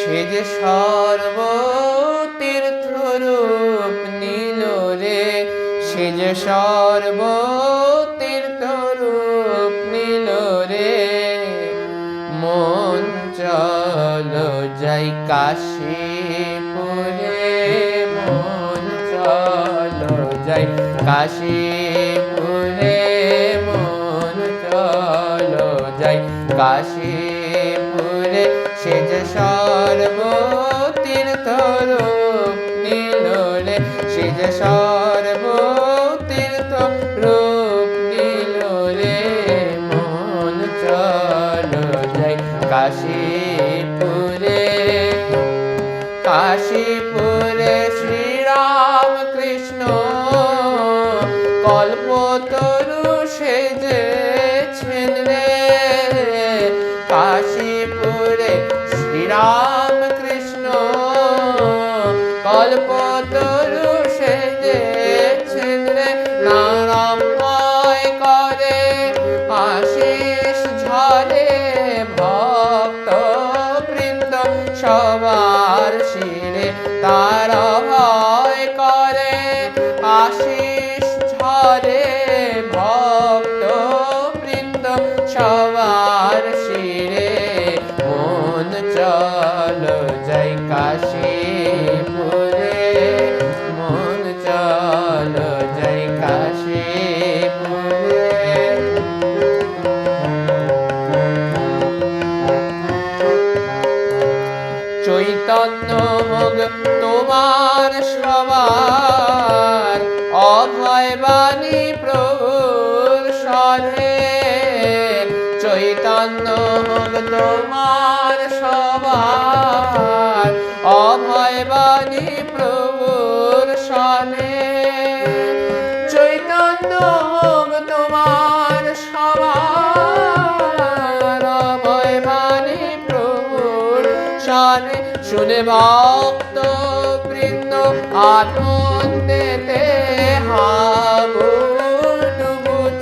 সে যে সর্বতীর্থরূপ নিল রে, সে যে সর্বতীর্থরূপ নিল রে। মন চলো যাই কাশীপুরে, মন চলো যাই কাশীপুরে, মন চলো যাই কাশীপুরে। সে যে সর্বতীর্থরূপ নিল রে, সে যে সর্বতীর্থরূপ নিল রে। মন চলো যাই কাশীপুরে। কাশীপুরে শ্রীরামকৃষ্ণ কল্পতরু সেজেছেন রে। কাশীপুরে শ্রীরামকৃষ্ণ কল্পতরু সেজেছেন রে। নারাময় করে আশিস ঝরে, ভক্ত বৃন্দ সবার শিরে তারা ভয় করে। আশিস ঝরে, ভক্ত বৃন্দ সবার শিরে। মন চলো যাই কাশীপুরে, মন চলো যাই কাশীপুরে। চৈতন্য মুগ তোমার সবার, অভয় বাণী প্রভুর স্বরে। চৈতন্য মুগ তোমার সবার, অভয় বাণী প্রভুর স্বরে। চৈতন্য মুগ তোমার সবার, অভয় বাণী প্রভুর স্বরে। শুনে ভক্ত বৃন্দ আনন্দেতে হাবুডুবু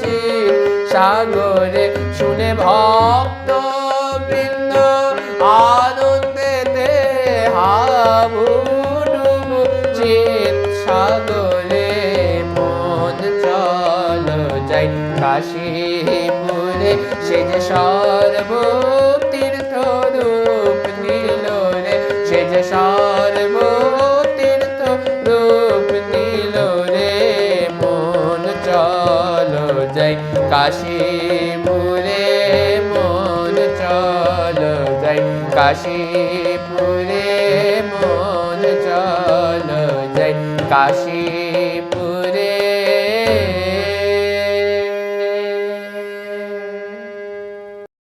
চির সাগরে। শুনে ভক্ত বৃন্দ আনন্দেতে হাবুডুবু চির সাগরে। মন চলো যাই কাশীপুরে, সে যে সর্বতীর্থরূপ নিল রে, সে যে সর্বতীর্থরূপ নিল রে। মন চলো যাই কাশীপুরে, মন চলো যাই কাশীপুরে, মন চলো যাই কাশীপুরে।